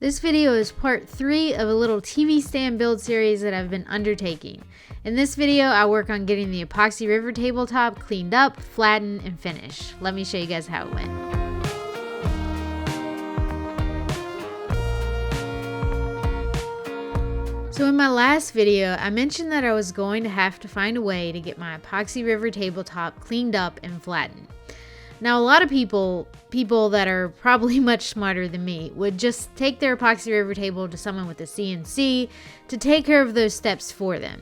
This video is part 3 of a little TV stand build series that I've been undertaking. In this video, I work on getting the Epoxy River tabletop cleaned up, flattened, and finished. Let me show you guys how it went. So in my last video, I mentioned that I was going to have to find a way to get my Epoxy River tabletop cleaned up and flattened. Now, a lot of people that are probably much smarter than me would just take their Epoxy River table to someone with a CNC to take care of those steps for them.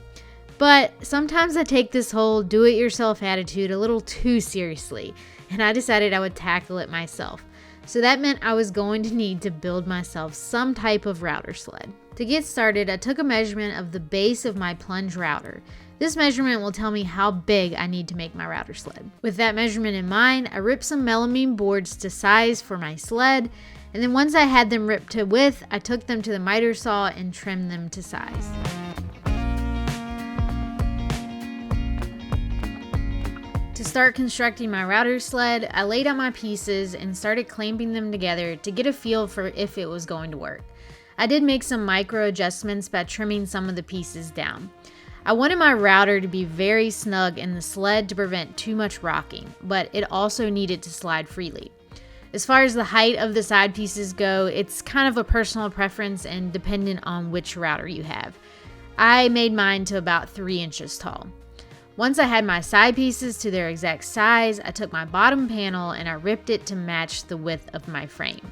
But sometimes I take this whole do-it-yourself attitude a little too seriously, and I decided I would tackle it myself. So that meant I was going to need to build myself some type of router sled. To get started, I took a measurement of the base of my plunge router. This measurement will tell me how big I need to make my router sled. With that measurement in mind, I ripped some melamine boards to size for my sled, and then once I had them ripped to width, I took them to the miter saw and trimmed them to size. To start constructing my router sled, I laid out my pieces and started clamping them together to get a feel for if it was going to work. I did make some micro adjustments by trimming some of the pieces down. I wanted my router to be very snug in the sled to prevent too much rocking, but it also needed to slide freely. As far as the height of the side pieces go, it's kind of a personal preference and dependent on which router you have. I made mine to about 3 inches tall. Once I had my side pieces to their exact size, I took my bottom panel and I ripped it to match the width of my frame.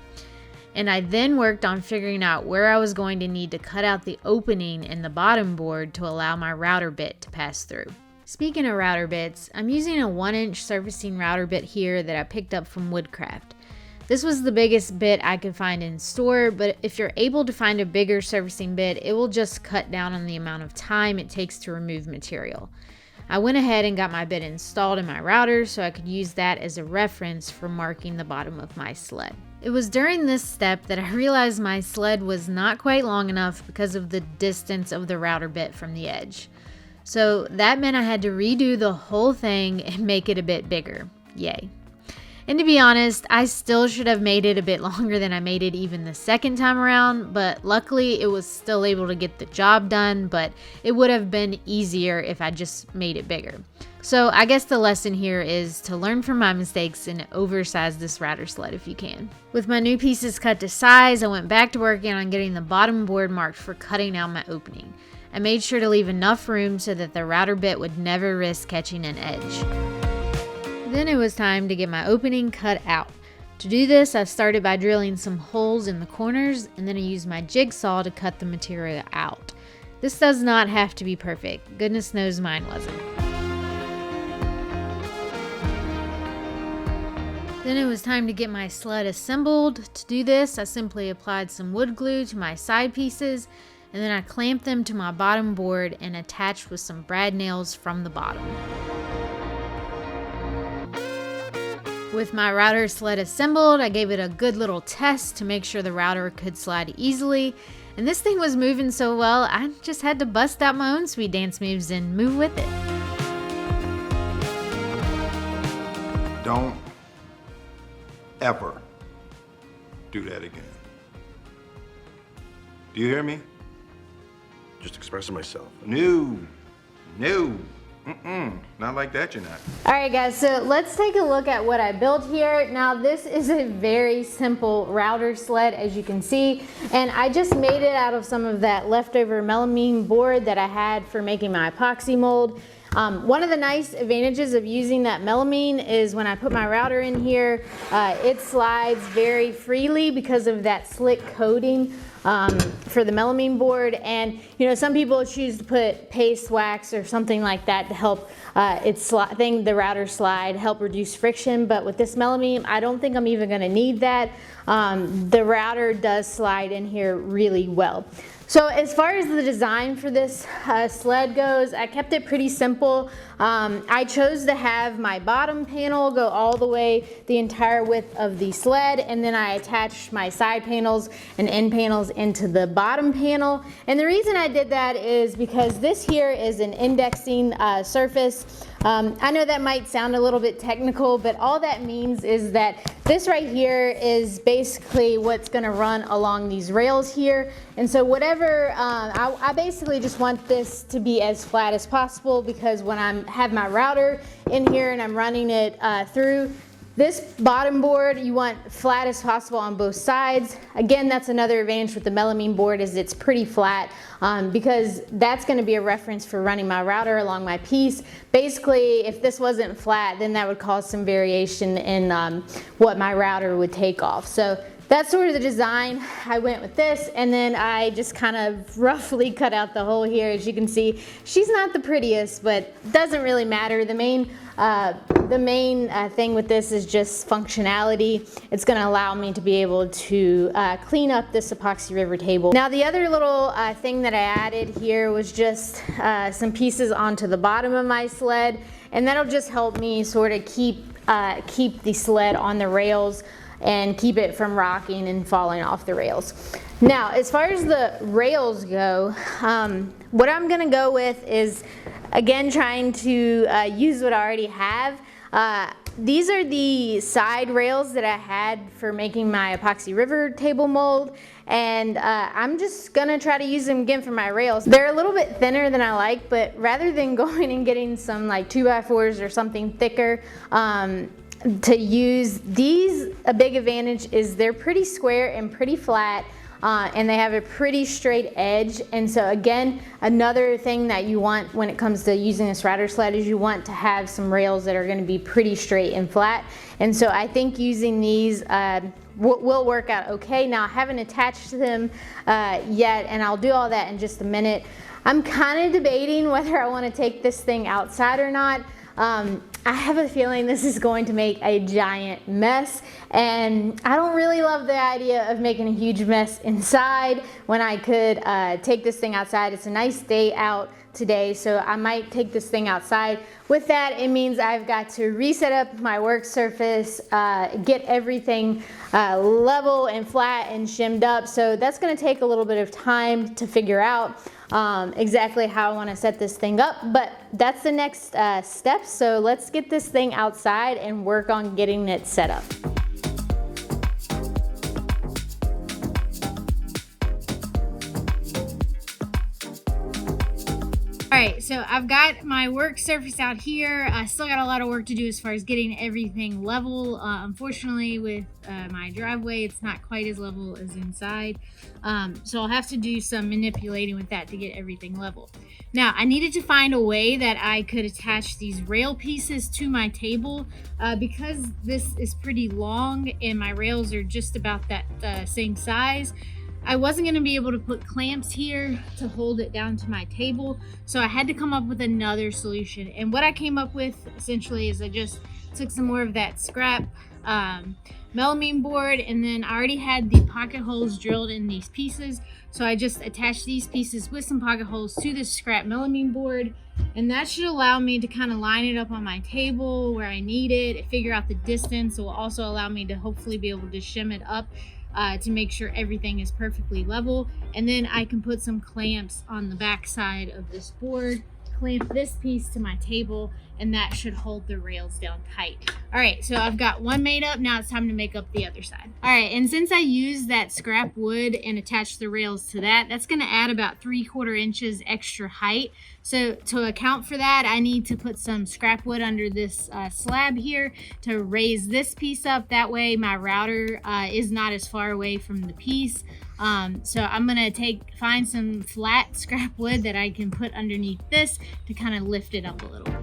And I then worked on figuring out where I was going to need to cut out the opening in the bottom board to allow my router bit to pass through. Speaking of router bits, I'm using a 1-inch surfacing router bit here that I picked up from Woodcraft. This was the biggest bit I could find in store, but if you're able to find a bigger surfacing bit, it will just cut down on the amount of time it takes to remove material. I went ahead and got my bit installed in my router so I could use that as a reference for marking the bottom of my sled. It was during this step that I realized my sled was not quite long enough because of the distance of the router bit from the edge. So that meant I had to redo the whole thing and make it a bit bigger. Yay. And to be honest, I still should have made it a bit longer than I made it even the second time around, but luckily it was still able to get the job done, but it would have been easier if I just made it bigger. So I guess the lesson here is to learn from my mistakes and oversize this router sled if you can. With my new pieces cut to size, I went back to working on getting the bottom board marked for cutting out my opening. I made sure to leave enough room so that the router bit would never risk catching an edge. Then it was time to get my opening cut out. To do this, I started by drilling some holes in the corners, and then I used my jigsaw to cut the material out. This does not have to be perfect. Goodness knows mine wasn't. Then it was time to get my sled assembled. To do this, I simply applied some wood glue to my side pieces, and then I clamped them to my bottom board and attached with some brad nails from the bottom. With my router sled assembled, I gave it a good little test to make sure the router could slide easily, and this thing was moving so well, I just had to bust out my own sweet dance moves and move with it. Don't ever do that again. Do you hear me? Just expressing myself. No. Not like that, you're not. All right, guys, so let's take a look at what I built here. Now, this is a very simple router sled, as you can see, and I just made it out of some of that leftover melamine board that I had for making my epoxy mold. One of the nice advantages of using that melamine is when I put my router in here, it slides very freely because of that slick coating for the melamine board. And you know, some people choose to put paste wax or something like that to help the router slide, help reduce friction. But with this melamine, I don't think I'm even going to need that. The router does slide in here really well. So as far as the design for this sled goes, I kept it pretty simple. I chose to have my bottom panel go all the way the entire width of the sled, and then I attached my side panels and end panels into the bottom panel. And the reason I did that is because this here is an indexing surface. I know that might sound a little bit technical, but all that means is that This right here is basically what's gonna run along these rails here. And so whatever, I basically just want this to be as flat as possible, because when I have my router in here and I'm running it through, this bottom board you want flat as possible on both sides. Again, that's another advantage with the melamine board, is it's pretty flat, because that's going to be a reference for running my router along my piece. Basically, if this wasn't flat, then that would cause some variation in what my router would take off. So that's sort of the design. I went with this, and then I just kind of roughly cut out the hole here. As you can see, she's not the prettiest, but doesn't really matter. The main thing with this is just functionality. It's going to allow me to be able to clean up this Epoxy River table. Now, the other little thing that I added here was just some pieces onto the bottom of my sled, and that'll just help me sort of keep the sled on the rails and keep it from rocking and falling off the rails. Now, as far as the rails go, what I'm gonna go with is, again, trying to use what I already have. These are the side rails that I had for making my Epoxy River table mold, and I'm just gonna try to use them again for my rails. They're a little bit thinner than I like, but rather than going and getting some like 2x4s or something thicker, to use these, a big advantage is they're pretty square and pretty flat, and they have a pretty straight edge. And so again, another thing that you want when it comes to using this router sled is you want to have some rails that are going to be pretty straight and flat. And so I think using these will work out okay. Now, I haven't attached them yet, and I'll do all that in just a minute. I'm kind of debating whether I want to take this thing outside or not. I have a feeling this is going to make a giant mess, and I don't really love the idea of making a huge mess inside when I could take this thing outside. It's a nice day out today, so I might take this thing outside. With that, it means I've got to reset up my work surface, get everything level and flat and shimmed up. So that's going to take a little bit of time to figure out exactly how I want to set this thing up, but that's the next step. So let's get this thing outside and work on getting it set up. Alright, so I've got my work surface out here. I still got a lot of work to do as far as getting everything level. Unfortunately, with my driveway, it's not quite as level as inside. So I'll have to do some manipulating with that to get everything level. Now, I needed to find a way that I could attach these rail pieces to my table because this is pretty long and my rails are just about that same size. I wasn't going to be able to put clamps here to hold it down to my table, so I had to come up with another solution. And what I came up with essentially is I just took some more of that scrap melamine board, and then I already had the pocket holes drilled in these pieces, so I just attached these pieces with some pocket holes to this scrap melamine board, and that should allow me to kind of line it up on my table where I need it, figure out the distance. It will also allow me to hopefully be able to shim it up to make sure everything is perfectly level. And then I can put some clamps on the back side of this board, clamp this piece to my table, and that should hold the rails down tight. All right, so I've got one made up. Now it's time to make up the other side. All right, and since I used that scrap wood and attached the rails to that, that's gonna add about 3/4 inches extra height. So to account for that, I need to put some scrap wood under this slab here to raise this piece up. That way my router is not as far away from the piece. So I'm gonna find some flat scrap wood that I can put underneath this to kind of lift it up a little.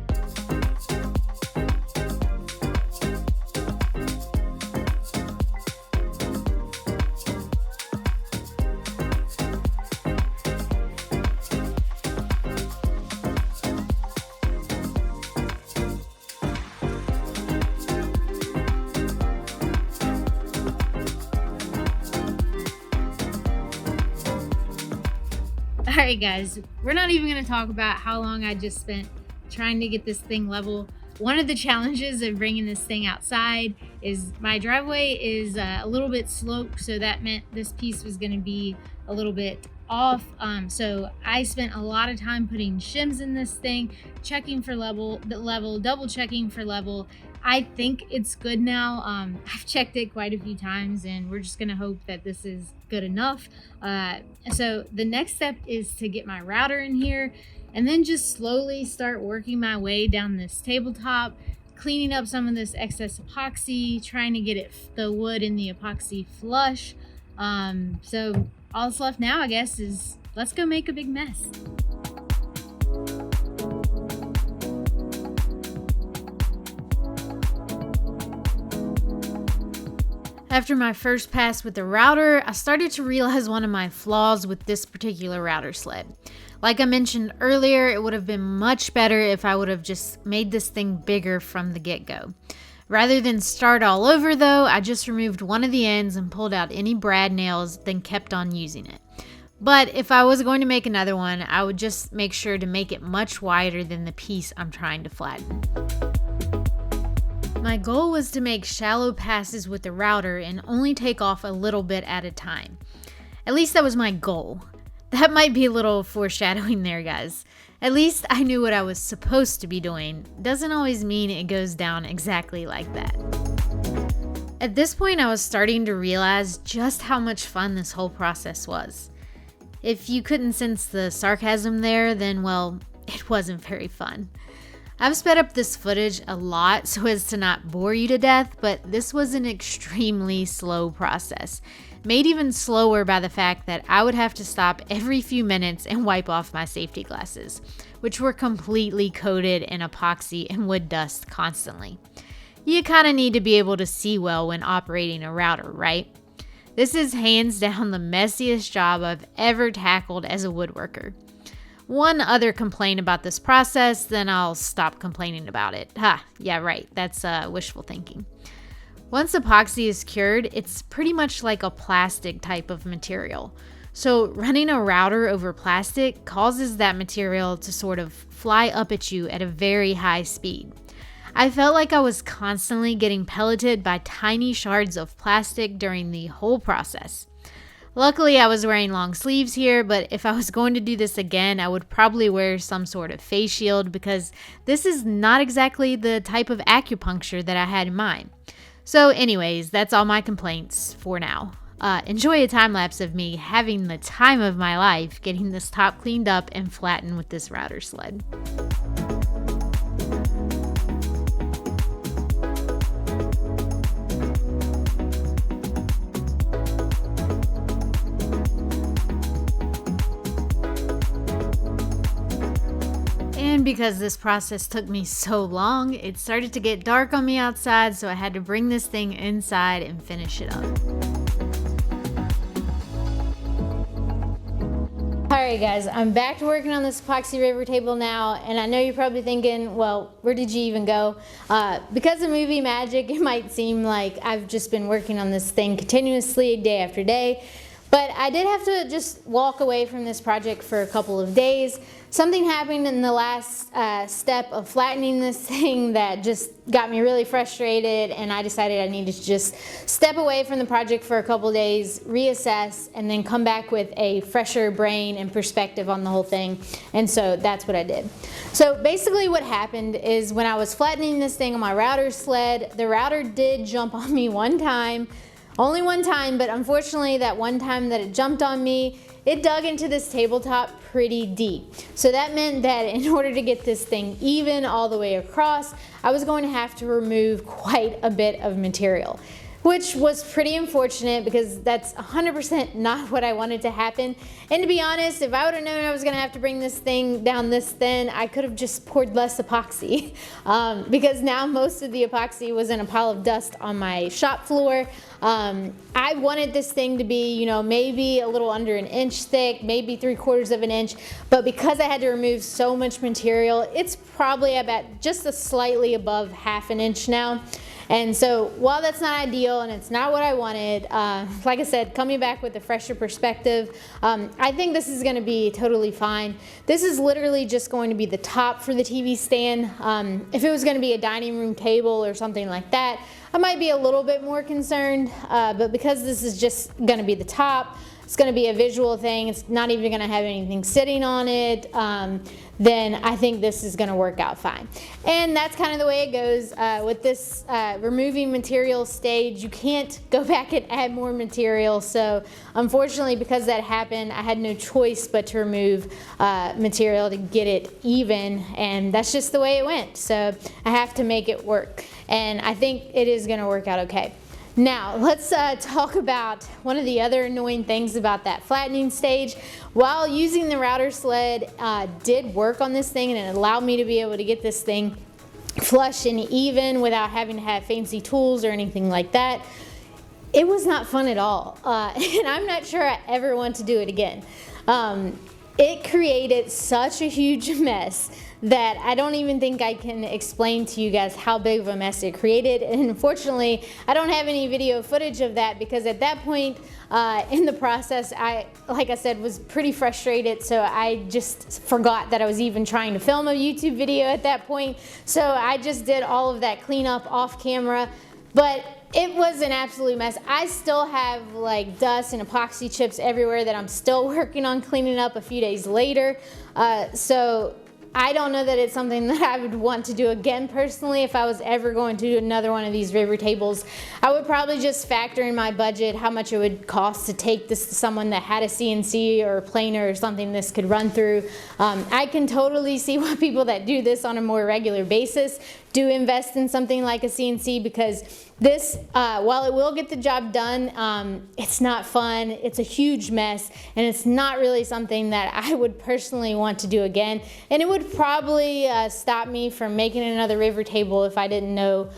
Alright guys, we're not even going to talk about how long I just spent trying to get this thing level. One of the challenges of bringing this thing outside is my driveway is a little bit sloped, so that meant this piece was going to be a little bit off. So I spent a lot of time putting shims in this thing, checking for level, double checking for level, I think it's good now. I've checked it quite a few times, and we're just gonna hope that this is good enough. So the next step is to get my router in here and then just slowly start working my way down this tabletop, cleaning up some of this excess epoxy, trying to get the wood in the epoxy flush. So all that's left now, I guess, is let's go make a big mess. After my first pass with the router, I started to realize one of my flaws with this particular router sled. Like I mentioned earlier, it would have been much better if I would have just made this thing bigger from the get-go. Rather than start all over though, I just removed one of the ends and pulled out any brad nails, then kept on using it. But if I was going to make another one, I would just make sure to make it much wider than the piece I'm trying to flatten. My goal was to make shallow passes with the router and only take off a little bit at a time. At least that was my goal. That might be a little foreshadowing there, guys. At least I knew what I was supposed to be doing. Doesn't always mean it goes down exactly like that. At this point, I was starting to realize just how much fun this whole process was. If you couldn't sense the sarcasm there, then well, it wasn't very fun. I've sped up this footage a lot so as to not bore you to death, but this was an extremely slow process, made even slower by the fact that I would have to stop every few minutes and wipe off my safety glasses, which were completely coated in epoxy and wood dust constantly. You kind of need to be able to see well when operating a router, right? This is hands down the messiest job I've ever tackled as a woodworker. One other complaint about this process, then I'll stop complaining about it. Yeah, right, that's wishful thinking. Once epoxy is cured, it's pretty much like a plastic type of material. So running a router over plastic causes that material to sort of fly up at you at a very high speed. I felt like I was constantly getting pelleted by tiny shards of plastic during the whole process. Luckily, I was wearing long sleeves here, but if I was going to do this again, I would probably wear some sort of face shield because this is not exactly the type of acupuncture that I had in mind. So anyways, that's all my complaints for now. Enjoy a time lapse of me having the time of my life getting this top cleaned up and flattened with this router sled. And because this process took me so long, it started to get dark on me outside, so I had to bring this thing inside and finish it up. Alright guys, I'm back to working on this Epoxy River table now, and I know you're probably thinking, well, where did you even go? Because of movie magic, it might seem like I've just been working on this thing continuously day after day. But I did have to just walk away from this project for a couple of days. Something happened in the last step of flattening this thing that just got me really frustrated, and I decided I needed to just step away from the project for a couple of days, reassess, and then come back with a fresher brain and perspective on the whole thing. And so that's what I did. So basically what happened is when I was flattening this thing on my router sled, the router did jump on me one time. Only one time, but unfortunately that one time that it jumped on me, it dug into this tabletop pretty deep. So that meant that in order to get this thing even all the way across, I was going to have to remove quite a bit of material, which was pretty unfortunate because that's 100% not what I wanted to happen. And to be honest, if I would have known I was gonna have to bring this thing down this thin, I could have just poured less epoxy because now most of the epoxy was in a pile of dust on my shop floor. I wanted this thing to be, you know, maybe a little under an inch thick, maybe 3/4 of an inch, but because I had to remove so much material, it's probably about just a slightly above 1/2 inch now. And so while that's not ideal and it's not what I wanted, like I said, coming back with a fresher perspective, I think this is gonna be totally fine. This is literally just going to be the top for the TV stand. If it was gonna be a dining room table or something like that, I might be a little bit more concerned, but because this is just gonna be the top, it's going to be a visual thing, it's not even going to have anything sitting on it, then I think this is going to work out fine. And that's kind of the way it goes with this removing material stage. You can't go back and add more material, so unfortunately, because that happened, I had no choice but to remove material to get it even, and that's just the way it went. So I have to make it work, and I think it is going to work out okay. Now, let's talk about one of the other annoying things about that flattening stage. While using the router sled did work on this thing, and it allowed me to be able to get this thing flush and even without having to have fancy tools or anything like that, it was not fun at all. And I'm not sure I ever want to do it again. It created such a huge mess that I don't even think I can explain to you guys how big of a mess it created. And unfortunately, I don't have any video footage of that because at that point in the process, like I said, was pretty frustrated. So I just forgot that I was even trying to film a YouTube video at that point. So I just did all of that cleanup off camera. But it was an absolute mess. I still have like dust and epoxy chips everywhere that I'm still working on cleaning up a few days later. So I don't know that it's something that I would want to do again personally. If I was ever going to do another one of these river tables, I would probably just factor in my budget how much it would cost to take this to someone that had a CNC or a planer or something this could run through. I can totally see why people that do this on a more regular basis do invest in something like a CNC, because this, while it will get the job done, it's not fun, it's a huge mess, and it's not really something that I would personally want to do again. And it would probably stop me from making another river table if I didn't know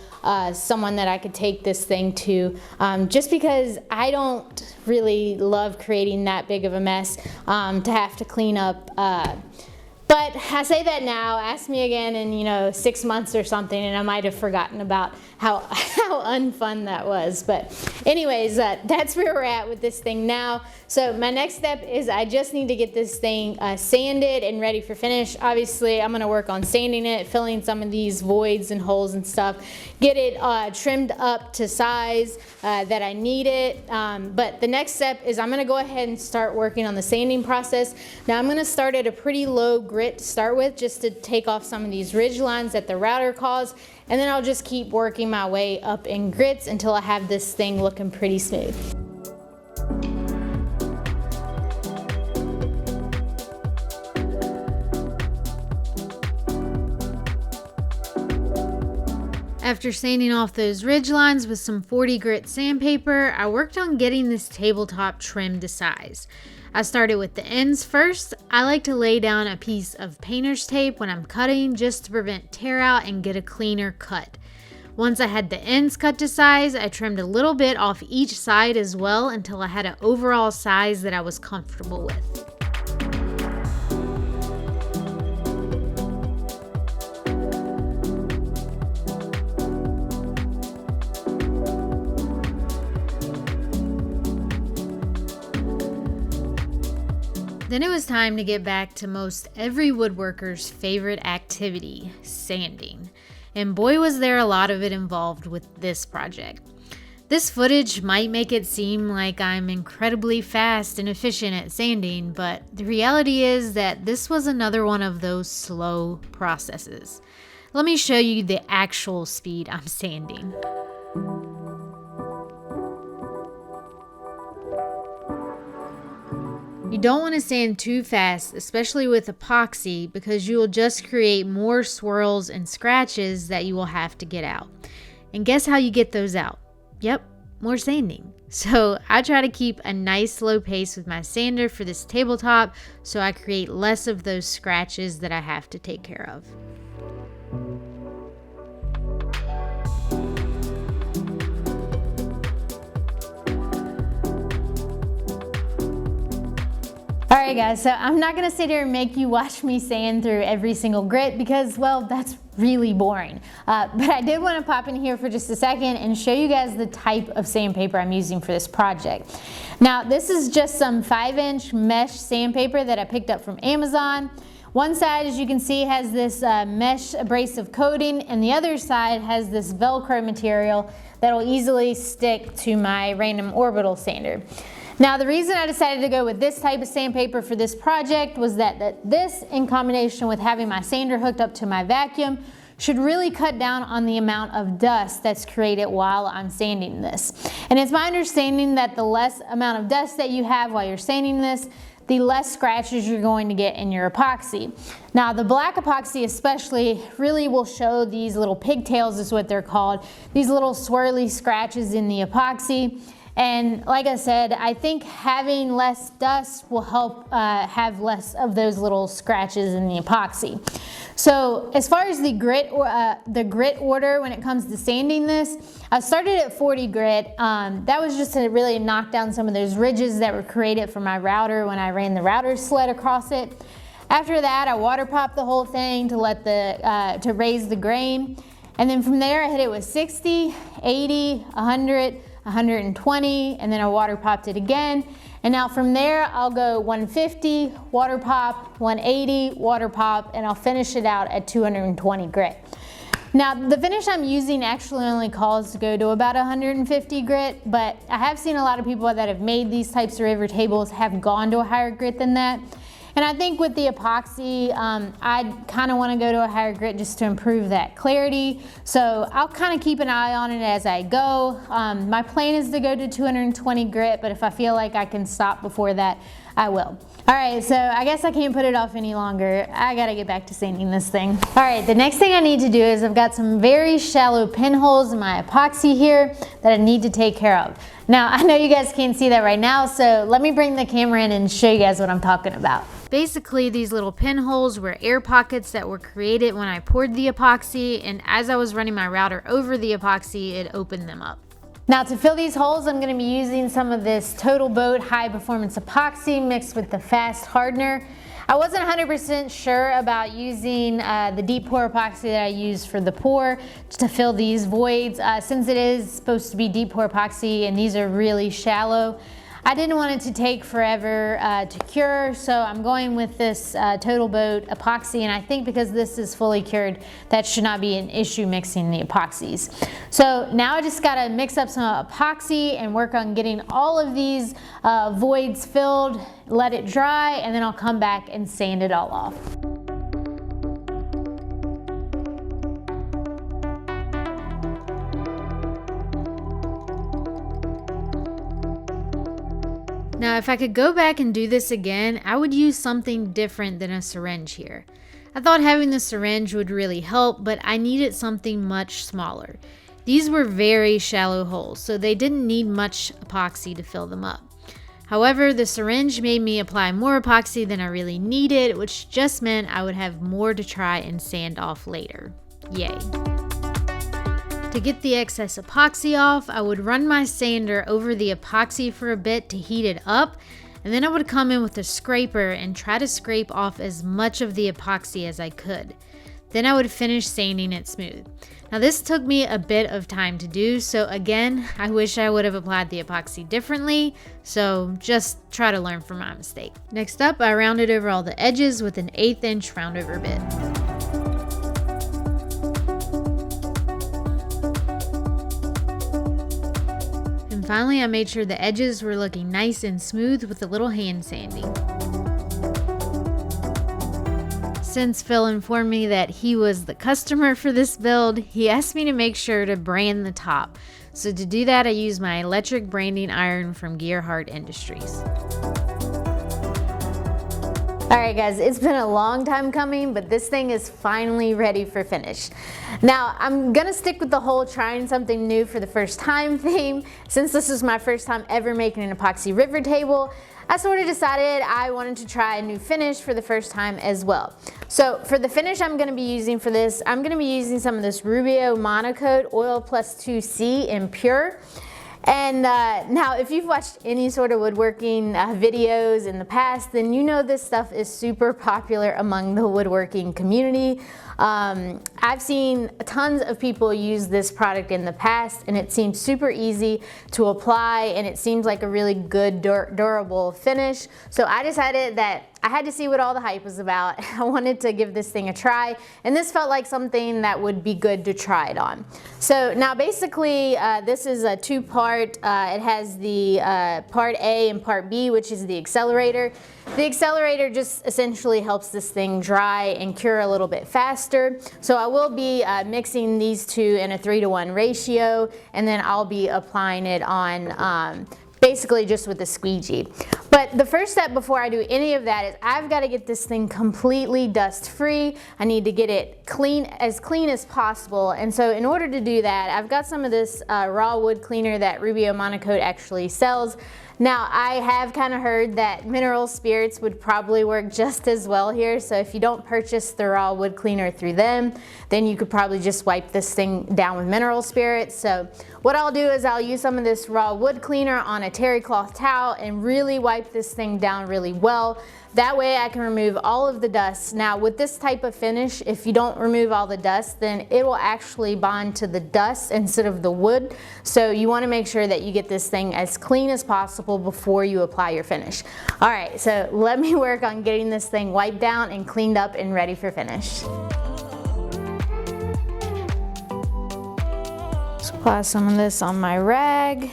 someone that I could take this thing to, just because I don't really love creating that big of a mess to have to clean up. But I say that now, ask me again in 6 months or something, and I might have forgotten about how unfun that was. But anyways, that's where we're at with this thing now. So my next step is I just need to get this thing sanded and ready for finish. Obviously, I'm going to work on sanding it, filling some of these voids and holes and stuff, get it trimmed up to size that I need it. But the next step is I'm going to go ahead and start working on the sanding process. Now I'm going to start at a pretty low grit to start with, just to take off some of these ridge lines that the router caused, and then I'll just keep working my way up in grits until I have this thing looking pretty smooth. After sanding off those ridge lines with some 40 grit sandpaper, I worked on getting this tabletop trimmed to size. I started with the ends first. I like to lay down a piece of painter's tape when I'm cutting just to prevent tear out and get a cleaner cut. Once I had the ends cut to size, I trimmed a little bit off each side as well until I had an overall size that I was comfortable with. Then it was time to get back to most every woodworker's favorite activity, sanding. And boy was there a lot of it involved with this project. This footage might make it seem like I'm incredibly fast and efficient at sanding, but the reality is that this was another one of those slow processes. Let me show you the actual speed I'm sanding. You don't want to sand too fast, especially with epoxy, because you will just create more swirls and scratches that you will have to get out. And guess how you get those out? Yep, more sanding. So I try to keep a nice slow pace with my sander for this tabletop so I create less of those scratches that I have to take care of. Alright guys, so I'm not going to sit here and make you watch me sand through every single grit because, well, that's really boring. But I did want to pop in here for just a second and show you guys the type of sandpaper I'm using for this project. Now, this is just some 5-inch mesh sandpaper that I picked up from Amazon. One side, as you can see, has this mesh abrasive coating, and the other side has this Velcro material that will easily stick to my random orbital sander. Now the reason I decided to go with this type of sandpaper for this project was that this, in combination with having my sander hooked up to my vacuum, should really cut down on the amount of dust that's created while I'm sanding this. And it's my understanding that the less amount of dust that you have while you're sanding this, the less scratches you're going to get in your epoxy. Now the black epoxy especially really will show these little pigtails, is what they're called, these little swirly scratches in the epoxy. And like I said, I think having less dust will help have less of those little scratches in the epoxy. So as far as the grit order when it comes to sanding this, I started at 40 grit. That was just to really knock down some of those ridges that were created from my router when I ran the router sled across it. After that, I water popped the whole thing to let to raise the grain. And then from there, I hit it with 60, 80, 100, 120, and then I water popped it again. And now from there, I'll go 150, water pop, 180, water pop, and I'll finish it out at 220 grit. Now the finish I'm using actually only calls to go to about 150 grit, but I have seen a lot of people that have made these types of river tables have gone to a higher grit than that. And I think with the epoxy, I kind of want to go to a higher grit just to improve that clarity. So I'll kind of keep an eye on it as I go. My plan is to go to 220 grit, but if I feel like I can stop before that, I will. All right, so I guess I can't put it off any longer. I gotta get back to sanding this thing. All right, the next thing I need to do is I've got some very shallow pinholes in my epoxy here that I need to take care of. Now, I know you guys can't see that right now, so let me bring the camera in and show you guys what I'm talking about. Basically, these little pinholes were air pockets that were created when I poured the epoxy, and as I was running my router over the epoxy, it opened them up. Now to fill these holes, I'm going to be using some of this Total Boat high performance epoxy mixed with the fast hardener. I wasn't 100% sure about using the deep pour epoxy that I use for the pour to fill these voids. Since it is supposed to be deep pour epoxy and these are really shallow, I didn't want it to take forever to cure, so I'm going with this Total Boat epoxy, and I think because this is fully cured, that should not be an issue mixing the epoxies. So now I just gotta mix up some epoxy and work on getting all of these voids filled, let it dry, and then I'll come back and sand it all off. Now, if I could go back and do this again, I would use something different than a syringe here. I thought having the syringe would really help, but I needed something much smaller. These were very shallow holes, so they didn't need much epoxy to fill them up. However, the syringe made me apply more epoxy than I really needed, which just meant I would have more to try and sand off later. Yay. To get the excess epoxy off, I would run my sander over the epoxy for a bit to heat it up, and then I would come in with a scraper and try to scrape off as much of the epoxy as I could. Then I would finish sanding it smooth. Now this took me a bit of time to do, so again, I wish I would have applied the epoxy differently, so just try to learn from my mistake. Next up, I rounded over all the edges with an 1/8 inch round over bit. Finally, I made sure the edges were looking nice and smooth with a little hand sanding. Since Phil informed me that he was the customer for this build, he asked me to make sure to brand the top. So to do that, I used my electric branding iron from Gearhart Industries. Alright guys, it's been a long time coming, but this thing is finally ready for finish. Now, I'm gonna stick with the whole trying something new for the first time theme. Since this is my first time ever making an epoxy river table, I sort of decided I wanted to try a new finish for the first time as well. So for the finish I'm gonna be using for this, I'm gonna be using some of this Rubio Monocoat Oil Plus 2C in Pure. And now if you've watched any sort of woodworking videos in the past, then you know this stuff is super popular among the woodworking community. I've seen tons of people use this product in the past, and it seems super easy to apply, and it seems like a really good durable finish. So I decided that I had to see what all the hype was about. I wanted to give this thing a try, and this felt like something that would be good to try it on. So now basically this is a two-part. It has the part A and part B, which is the accelerator. The accelerator just essentially helps this thing dry and cure a little bit faster. So I will be mixing these two in a 3-to-1 ratio, and then I'll be applying it on basically just with a squeegee. But the first step before I do any of that is I've got to get this thing completely dust free. I need to get it clean as possible. And so in order to do that, I've got some of this raw wood cleaner that Rubio Monocoat actually sells. Now, I have kind of heard that mineral spirits would probably work just as well here, so if you don't purchase the raw wood cleaner through them, then you could probably just wipe this thing down with mineral spirits. So what I'll do is I'll use some of this raw wood cleaner on a terry cloth towel and really wipe this thing down really well. That way I can remove all of the dust. Now with this type of finish, if you don't remove all the dust, then it will actually bond to the dust instead of the wood. So you want to make sure that you get this thing as clean as possible before you apply your finish. All right, so let me work on getting this thing wiped down and cleaned up and ready for finish. Let's apply some of this on my rag.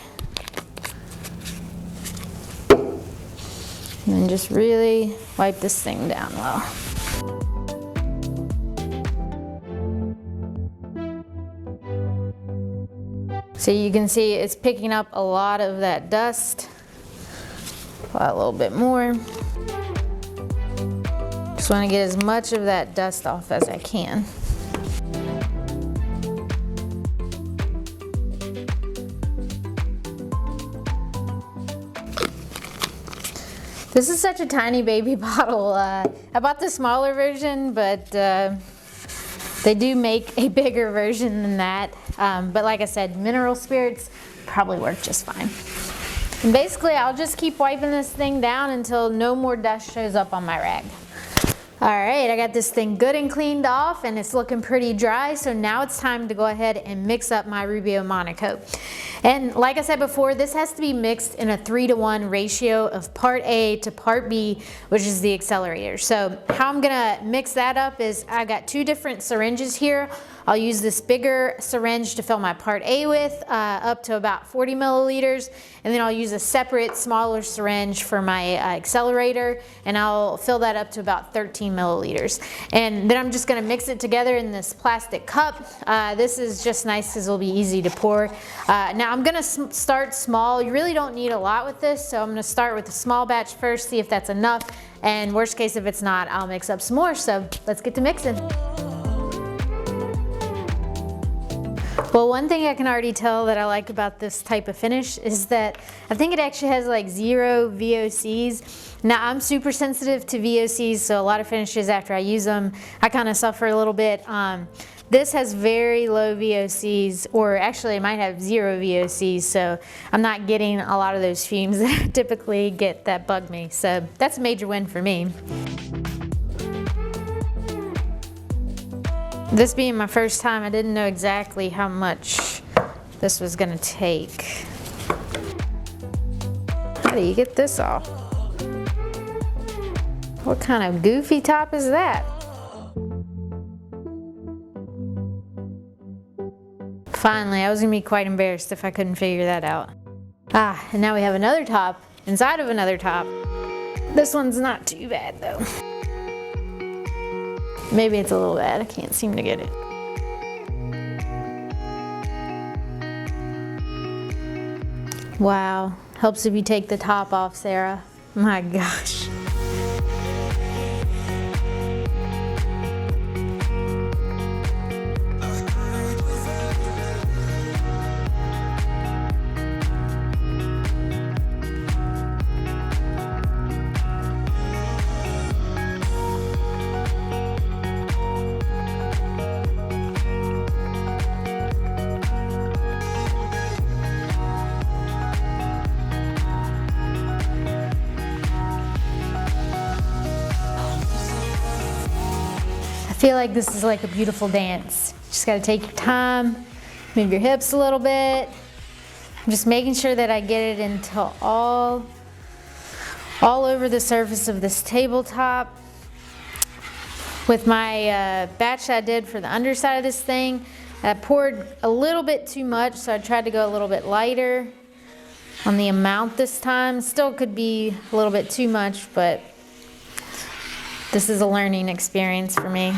And then just really wipe this thing down well. So you can see it's picking up a lot of that dust. Apply a little bit more. Just want to get as much of that dust off as I can. This is such a tiny baby bottle. I bought the smaller version, but they do make a bigger version than that. But like I said, mineral spirits probably work just fine. And basically, I'll just keep wiping this thing down until no more dust shows up on my rag. All right, I got this thing good and cleaned off, and it's looking pretty dry, so now it's time to go ahead and mix up my Rubio Monocoat. And like I said before, this has to be mixed in a 3-to-1 ratio of part A to part B, which is the accelerator. So how I'm gonna mix that up is I got 2 different syringes here. I'll use this bigger syringe to fill my part A with, up to about 40 milliliters, and then I'll use a separate smaller syringe for my accelerator, and I'll fill that up to about 13 milliliters. And then I'm just gonna mix it together in this plastic cup. This is just nice because it'll be easy to pour. Now I'm gonna start small. You really don't need a lot with this, so I'm gonna start with a small batch first, see if that's enough, and worst case if it's not, I'll mix up some more. So let's get to mixing. Well, one thing I can already tell that I like about this type of finish is that I think it actually has like 0 VOCs. Now I'm super sensitive to VOCs, so a lot of finishes after I use them, I kind of suffer a little bit. This has very low VOCs, or actually it might have 0 VOCs, so I'm not getting a lot of those fumes that I typically get that bug me. So that's a major win for me. This being my first time, I didn't know exactly how much this was gonna take. How do you get this off? What kind of goofy top is that? Finally, I was gonna be quite embarrassed if I couldn't figure that out. And now we have another top inside of another top. This one's not too bad though. Maybe it's a little bad, I can't seem to get it. Wow, helps if you take the top off, Sarah. My gosh. I feel like this is like a beautiful dance. Just gotta take your time, move your hips a little bit. I'm just making sure that I get it into all all over the surface of this tabletop. With my batch I did for the underside of this thing, I poured a little bit too much, so I tried to go a little bit lighter on the amount this time. Still could be a little bit too much, but this is a learning experience for me.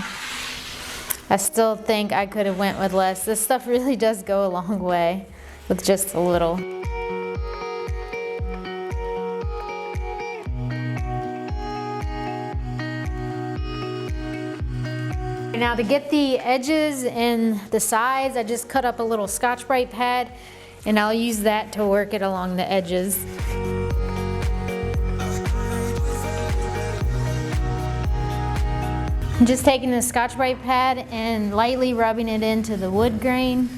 I still think I could have went with less. This stuff really does go a long way with just a little. Now to get the edges and the sides, I just cut up a little Scotch-Brite pad and I'll use that to work it along the edges. I'm just taking the Scotch-Brite pad and lightly rubbing it into the wood grain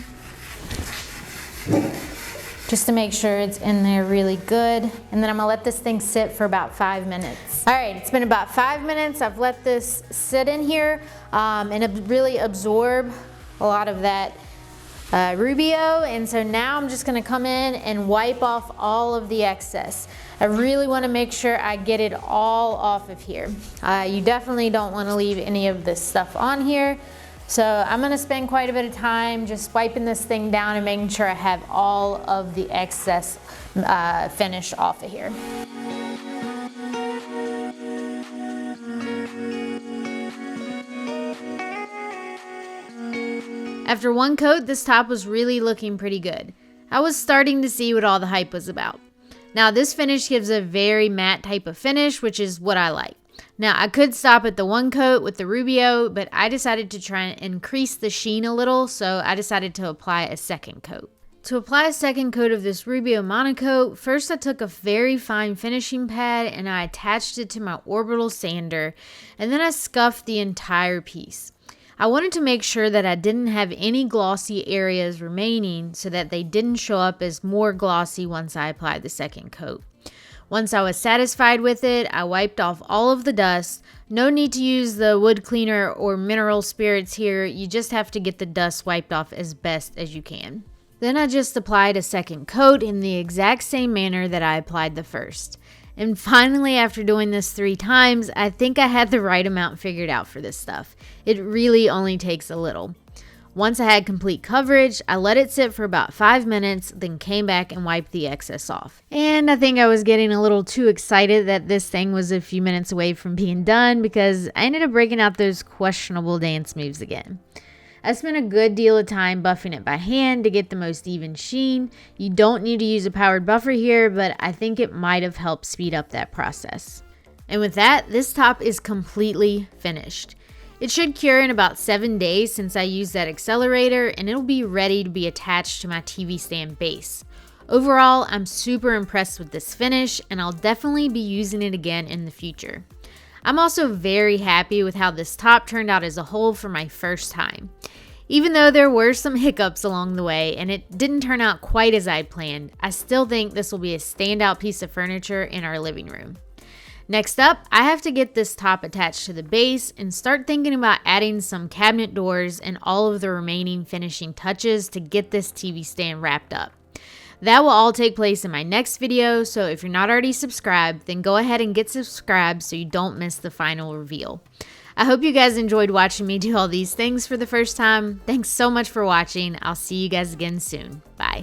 just to make sure it's in there really good. And then I'm gonna let this thing sit for about 5 minutes. All right, it's been about 5 minutes. I've let this sit in here and it really absorb a lot of that Rubio. And so now I'm just gonna come in and wipe off all of the excess. I really wanna make sure I get it all off of here. You definitely don't wanna leave any of this stuff on here. So I'm gonna spend quite a bit of time just wiping this thing down and making sure I have all of the excess finish off of here. After one coat, this top was really looking pretty good. I was starting to see what all the hype was about. Now this finish gives a very matte type of finish, which is what I like. Now I could stop at the one coat with the Rubio, but I decided to try and increase the sheen a little, so I decided to apply a second coat. To apply a second coat of this Rubio monocoat, first I took a very fine finishing pad and I attached it to my orbital sander, and then I scuffed the entire piece. I wanted to make sure that I didn't have any glossy areas remaining so that they didn't show up as more glossy once I applied the second coat. Once I was satisfied with it, I wiped off all of the dust. No need to use the wood cleaner or mineral spirits here. You just have to get the dust wiped off as best as you can. Then I just applied a second coat in the exact same manner that I applied the first. And finally, after doing this 3 times, I think I had the right amount figured out for this stuff. It really only takes a little. Once I had complete coverage, I let it sit for about 5 minutes, then came back and wiped the excess off. And I think I was getting a little too excited that this thing was a few minutes away from being done because I ended up breaking out those questionable dance moves again. I spent a good deal of time buffing it by hand to get the most even sheen. You don't need to use a powered buffer here, but I think it might have helped speed up that process. And with that, this top is completely finished. It should cure in about 7 days since I used that accelerator, and it'll be ready to be attached to my TV stand base. Overall, I'm super impressed with this finish, and I'll definitely be using it again in the future. I'm also very happy with how this top turned out as a whole for my first time. Even though there were some hiccups along the way and it didn't turn out quite as I'd planned, I still think this will be a standout piece of furniture in our living room. Next up, I have to get this top attached to the base and start thinking about adding some cabinet doors and all of the remaining finishing touches to get this TV stand wrapped up. That will all take place in my next video, so if you're not already subscribed, then go ahead and get subscribed so you don't miss the final reveal. I hope you guys enjoyed watching me do all these things for the first time. Thanks so much for watching. I'll see you guys again soon. Bye.